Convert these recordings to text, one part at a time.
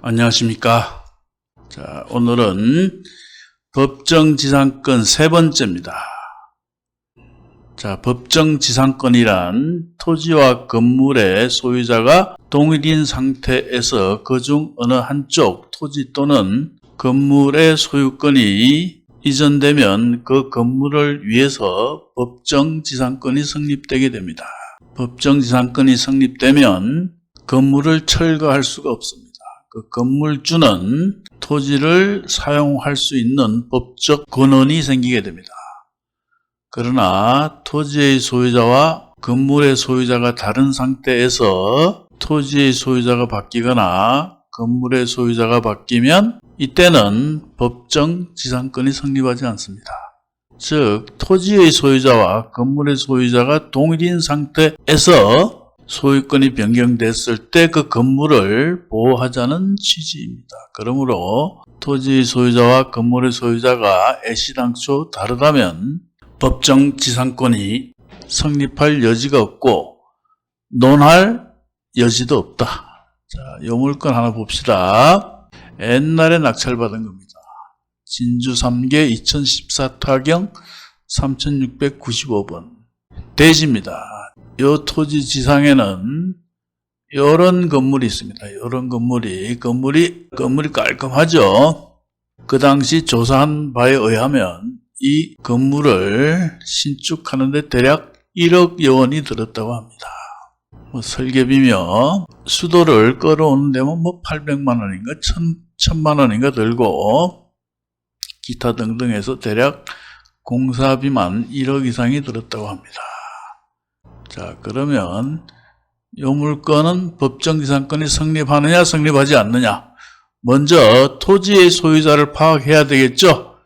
안녕하십니까. 자, 오늘은 법정지상권 세 번째입니다. 자, 법정지상권이란 토지와 건물의 소유자가 동일인 상태에서 그중 어느 한쪽 토지 또는 건물의 소유권이 이전되면 그 건물을 위해서 법정지상권이 성립되게 됩니다. 법정지상권이 성립되면 건물을 철거할 수가 없습니다. 그 건물주는 토지를 사용할 수 있는 법적 권한이 생기게 됩니다. 그러나 토지의 소유자와 건물의 소유자가 다른 상태에서 토지의 소유자가 바뀌거나 건물의 소유자가 바뀌면 이때는 법정지상권이 성립하지 않습니다. 즉, 토지의 소유자와 건물의 소유자가 동일인 상태에서 소유권이 변경됐을 때 그 건물을 보호하자는 취지입니다. 그러므로 토지의 소유자와 건물의 소유자가 애시당초 다르다면 법정지상권이 성립할 여지가 없고 논할 여지도 없다. 자, 요 물건 하나 봅시다. 옛날에 낙찰받은 겁니다. 진주 3개 2014 타경 3695번 대지입니다. 요 토지 지상에는 요런 건물이 있습니다. 요런 건물이 깔끔하죠. 그 당시 조사한 바에 의하면 이 건물을 신축하는데 대략 1억여 원이 들었다고 합니다. 설계비며 수도를 끌어오는 데면 800만 원인가 1000만 원인가 들고 기타 등등 해서 대략 공사비만 1억 이상이 들었다고 합니다. 자, 그러면 이 물건은 법정지상권이 성립하느냐 성립하지 않느냐, 먼저 토지의 소유자를 파악해야 되겠죠.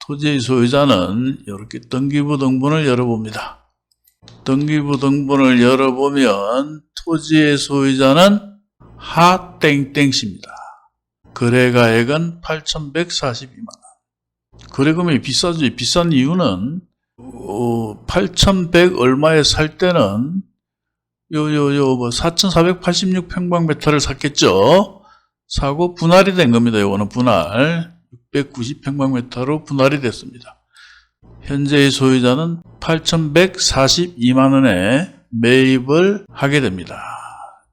토지의 소유자는 이렇게 등기부 등본을 열어봅니다. 등기부 등본을 열어보면 토지의 소유자는 하땡땡씨입니다. 거래가액은 8,142만 원. 거래금이 비싸죠. 비싼 이유는 8,100 얼마에 살 때는 4,486평방미터를 샀겠죠. 사고 분할이 된 겁니다. 요거는 분할 690평방미터로 분할이 됐습니다. 현재의 소유자는 8,142만 원에 매입을 하게 됩니다.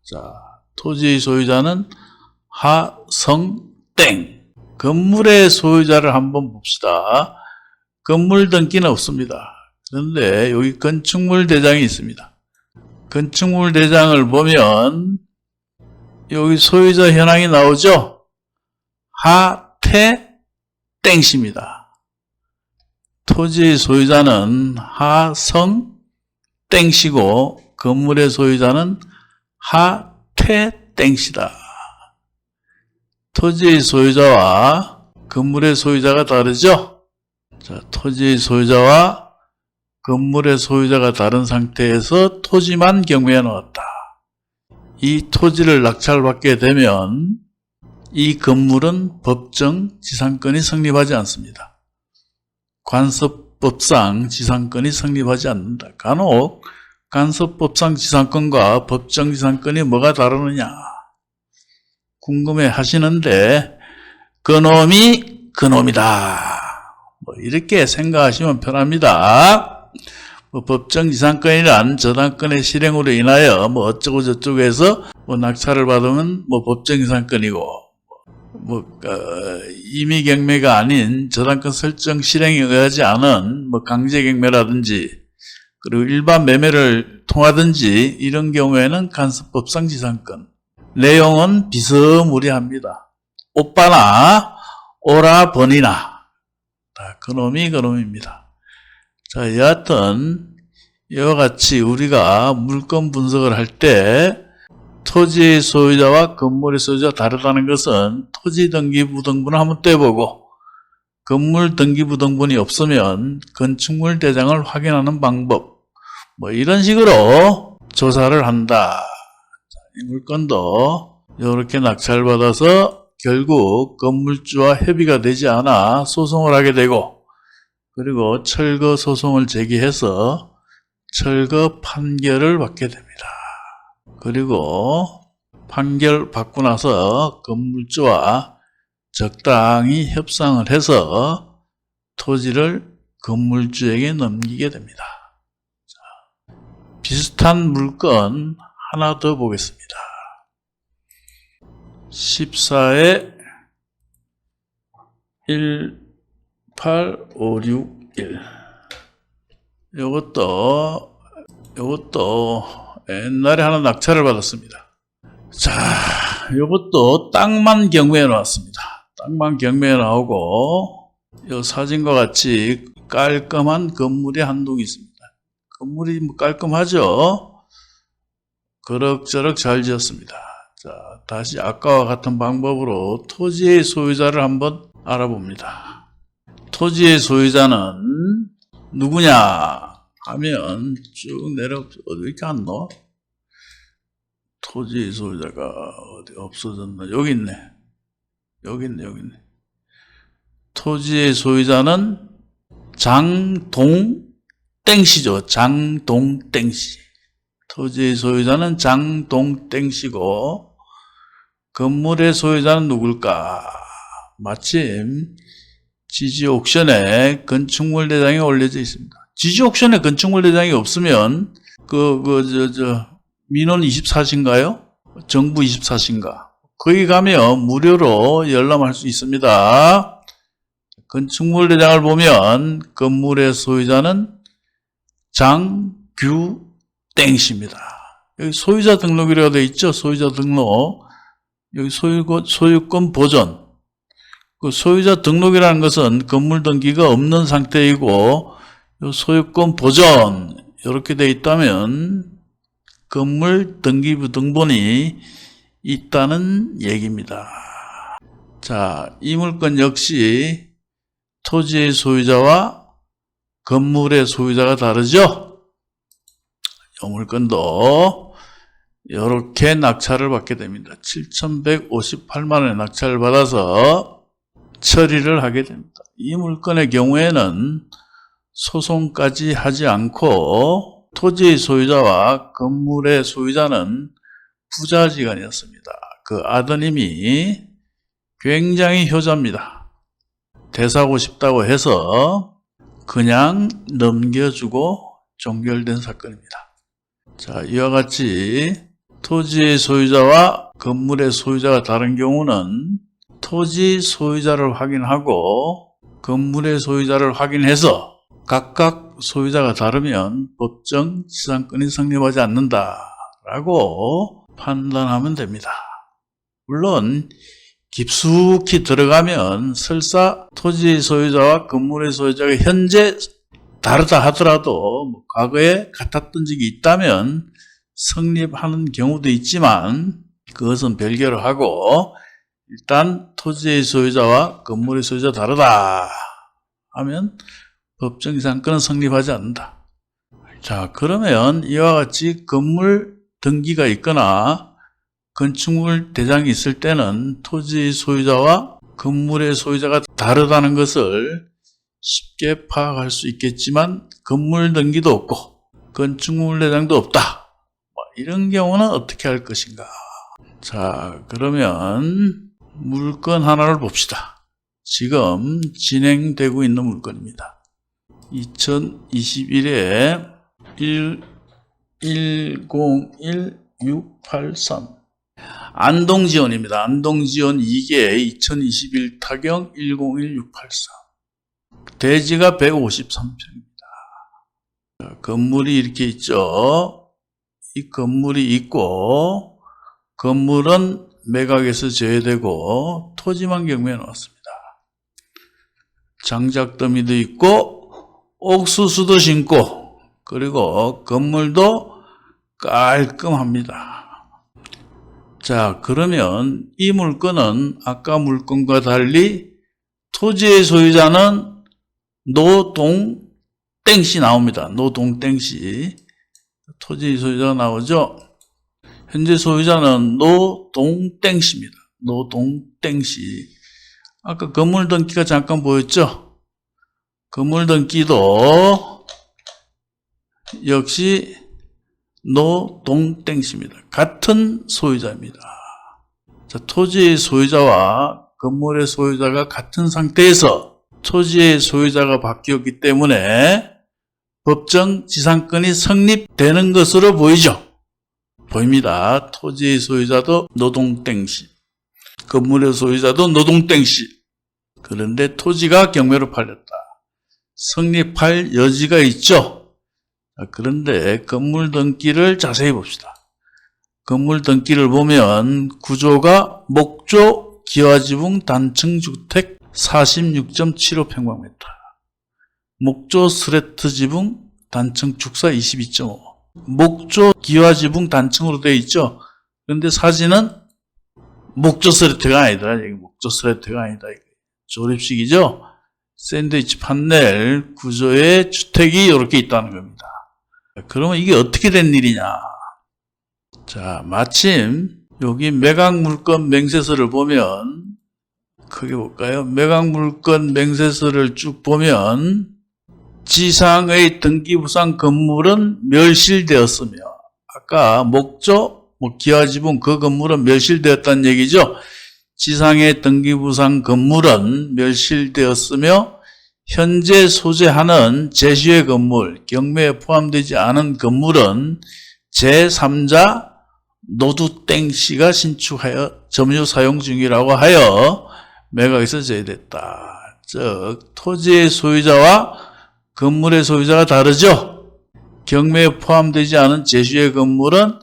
자, 토지의 소유자는 하성땡. 건물의 소유자를 한번 봅시다. 건물 등기는 없습니다. 그런데 여기 건축물 대장이 있습니다. 건축물 대장을 보면 여기 소유자 현황이 나오죠? 하태땡씨입니다. 토지의 소유자는 하성땡씨고 건물의 소유자는 하태땡씨다. 토지의 소유자와 건물의 소유자가 다르죠? 자, 토지의 소유자와 건물의 소유자가 다른 상태에서 토지만 경매에 나왔다. 이 토지를 낙찰받게 되면 이 건물은 법정지상권이 성립하지 않습니다. 관습법상 지상권이 성립하지 않는다. 간혹 관습법상 지상권과 법정지상권이 뭐가 다르느냐 궁금해 하시는데 그놈이 그놈이다. 이렇게 생각하시면 편합니다. 법정지상권이란 저당권의 실행으로 인하여 어쩌고 저쩌고 해서 낙찰을 받으면 법정지상권이고 임의경매가 아닌 저당권 설정 실행에 의하지 않은 강제경매라든지 그리고 일반 매매를 통하든지 이런 경우에는 간섭법상 지상권. 내용은 비스무리합니다. 오빠나 오라버니나 그놈이 그놈입니다. 자, 여하튼 이와 같이 우리가 물건 분석을 할 때 토지의 소유자와 건물의 소유자가 다르다는 것은 토지 등기부 등본을 한번 떼보고 건물 등기부 등본이 없으면 건축물 대장을 확인하는 방법 이런 식으로 조사를 한다. 이 물건도 이렇게 낙찰받아서 결국 건물주와 협의가 되지 않아 소송을 하게 되고 그리고 철거 소송을 제기해서 철거 판결을 받게 됩니다. 그리고 판결 받고 나서 건물주와 적당히 협상을 해서 토지를 건물주에게 넘기게 됩니다. 자, 비슷한 물건 하나 더 보겠습니다. 14에 18561 요것도 옛날에 하나 낙찰을 받았습니다. 자, 요것도 땅만 경매에 나왔습니다. 땅만 경매에 나오고 요 사진과 같이 깔끔한 건물이 한 동이 있습니다. 건물이 뭐 깔끔하죠? 그럭저럭 잘 지었습니다. 자, 다시 아까와 같은 방법으로 토지의 소유자를 한번 알아봅니다. 토지의 소유자는 누구냐 하면 쭉 내려 어디 갔노? 토지의 소유자가 어디 없어졌나? 여기 있네. 여기 있네. 토지의 소유자는 장동땡씨죠. 장동땡씨. 토지의 소유자는 장동땡씨고 건물의 소유자는 누굴까? 마침 지지 옥션에 건축물 대장이 올려져 있습니다. 지지 옥션에 건축물 대장이 없으면 민원 24시인가요? 정부 24시인가? 거기 가면 무료로 열람할 수 있습니다. 건축물 대장을 보면 건물의 소유자는 장규땡씨입니다. 여기 소유자 등록이라고 되어 있죠? 소유자 등록. 여기 소유권 보존. 그 소유자 등록이라는 것은 건물 등기가 없는 상태이고 소유권 보존 이렇게 되어 있다면 건물 등기부 등본이 있다는 얘기입니다. 자, 이 물건 역시 토지의 소유자와 건물의 소유자가 다르죠? 이 물건도 이렇게 낙찰을 받게 됩니다. 7,158만 원의 낙찰을 받아서 처리를 하게 됩니다. 이 물건의 경우에는 소송까지 하지 않고 토지의 소유자와 건물의 소유자는 부자지간이었습니다. 그 아드님이 굉장히 효자입니다. 대사하고 싶다고 해서 그냥 넘겨주고 종결된 사건입니다. 자, 이와 같이 토지의 소유자와 건물의 소유자가 다른 경우는 토지 소유자를 확인하고 건물의 소유자를 확인해서 각각 소유자가 다르면 법정 지상권이 성립하지 않는다라고 판단하면 됩니다. 물론 깊숙이 들어가면 설사 토지의 소유자와 건물의 소유자가 현재 다르다 하더라도 과거에 같았던 적이 있다면 성립하는 경우도 있지만 그것은 별개로 하고 일단 토지의 소유자와 건물의 소유자가 다르다 하면 법정 이상권은 성립하지 않는다. 자, 그러면 이와 같이 건물 등기가 있거나 건축물 대장이 있을 때는 토지의 소유자와 건물의 소유자가 다르다는 것을 쉽게 파악할 수 있겠지만 건물 등기도 없고 건축물 대장도 없다. 이런 경우는 어떻게 할 것인가? 자, 그러면 물건 하나를 봅시다. 지금 진행되고 있는 물건입니다. 2021에 101683 안동지원입니다. 안동지원 2개 2021 타경 101683 대지가 153평입니다. 건물이 이렇게 있죠. 이 건물이 있고 건물은 매각에서 제외되고 토지만 경매에 나왔습니다. 장작더미도 있고 옥수수도 심고 그리고 건물도 깔끔합니다. 자, 그러면 이 물건은 아까 물건과 달리 토지의 소유자는 노동땡씨 나옵니다. 노동땡씨. 토지의 소유자가 나오죠. 현재 소유자는 노동땡씨입니다. 노동땡씨. 아까 건물 등기가 잠깐 보였죠? 건물 등기도 역시 노동땡씨입니다. 같은 소유자입니다. 자, 토지의 소유자와 건물의 소유자가 같은 상태에서 토지의 소유자가 바뀌었기 때문에 법정 지상권이 성립되는 것으로 보이죠. 보입니다. 토지의 소유자도 노동땡씨, 건물의 소유자도 노동땡씨. 그런데 토지가 경매로 팔렸다. 성립할 여지가 있죠. 그런데 건물 등기를 자세히 봅시다. 건물 등기를 보면 구조가 목조 기와지붕 단층주택 46.75평방미터, 목조 스레트 지붕 단층 축사 22.5, 목조 기와지붕 단층으로 되어 있죠. 그런데 사진은 목조 스레트가 아니다. 여기 목조 스레트가 아니다. 조립식이죠. 샌드위치 판넬 구조의 주택이 이렇게 있다는 겁니다. 그러면 이게 어떻게 된 일이냐? 자, 마침 여기 매각물건 맹세서를 보면, 크게 볼까요? 매각물건 맹세서를 쭉 보면 지상의 등기부상 건물은 멸실되었으며, 아까 목조 기와지붕 그 건물은 멸실되었다는 얘기죠. 지상의 등기부상 건물은 멸실되었으며 현재 소재하는 제시의 건물, 경매에 포함되지 않은 건물은 제3자 노두땡씨가 신축하여 점유 사용 중이라고 하여 매각에서 제외됐다. 즉 토지의 소유자와 건물의 소유자가 다르죠. 경매에 포함되지 않은 제시의 건물은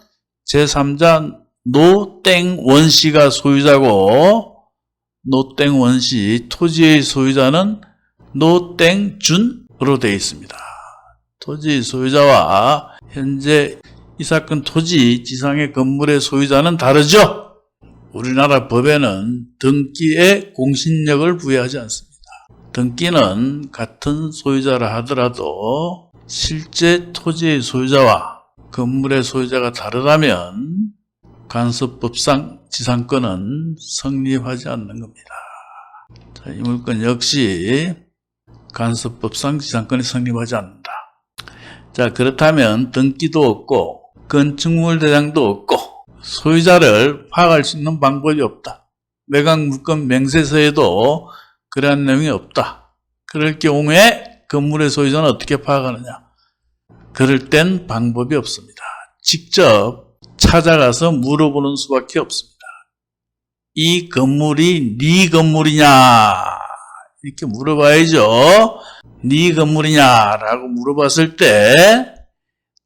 제3자 노땡원씨가 소유자고, 노땡원씨, 토지의 소유자는 노땡준으로 되어 있습니다. 토지의 소유자와 현재 이 사건 토지 지상의 건물의 소유자는 다르죠. 우리나라 법에는 등기에 공신력을 부여하지 않습니다. 등기는 같은 소유자라 하더라도 실제 토지의 소유자와 건물의 소유자가 다르다면 간섭법상 지상권은 성립하지 않는 겁니다. 자, 이 물건 역시 간섭법상 지상권이 성립하지 않는다. 자, 그렇다면 등기도 없고 건축물 대장도 없고 소유자를 파악할 수 있는 방법이 없다. 매각물건 맹세서에도 그러한 내용이 없다. 그럴 경우에 건물의 소유자는 어떻게 파악하느냐? 그럴 땐 방법이 없습니다. 직접 찾아가서 물어보는 수밖에 없습니다. 이 건물이 네 건물이냐? 이렇게 물어봐야죠. 네 건물이냐라고 물어봤을 때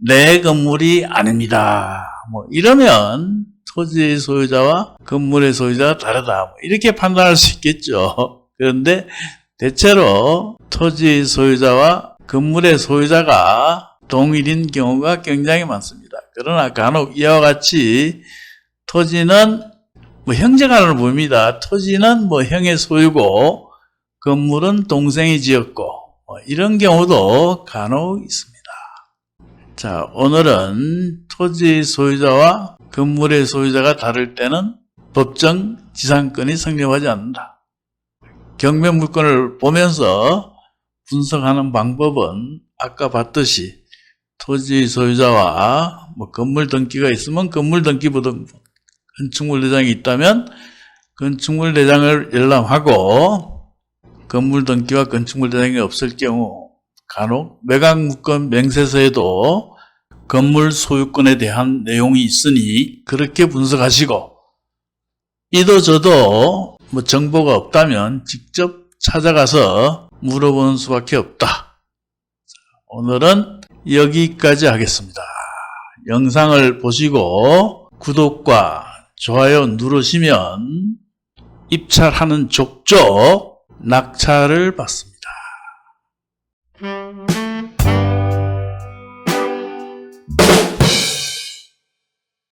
내 건물이 아닙니다. 이러면 토지의 소유자와 건물의 소유자가 다르다. 이렇게 판단할 수 있겠죠. 그런데 대체로 토지의 소유자와 건물의 소유자가 동일인 경우가 굉장히 많습니다. 그러나 간혹 이와 같이 토지는 형제간으로 보입니다. 토지는 형의 소유고 건물은 동생이 지었고 이런 경우도 간혹 있습니다. 자, 오늘은 토지의 소유자와 건물의 소유자가 다를 때는 법정 지상권이 성립하지 않는다. 경매 물건을 보면서 분석하는 방법은 아까 봤듯이 토지의 소유자와 건물 등기가 있으면 건물 등기 부등본, 건축물 대장이 있다면 건축물 대장을 열람하고 건물 등기와 건축물 대장이 없을 경우 간혹 매각물건 맹세서에도 건물 소유권에 대한 내용이 있으니 그렇게 분석하시고, 이도저도 정보가 없다면 직접 찾아가서 물어보는 수밖에 없다. 오늘은 여기까지 하겠습니다. 영상을 보시고 구독과 좋아요 누르시면 입찰하는 족족 낙찰을 받습니다.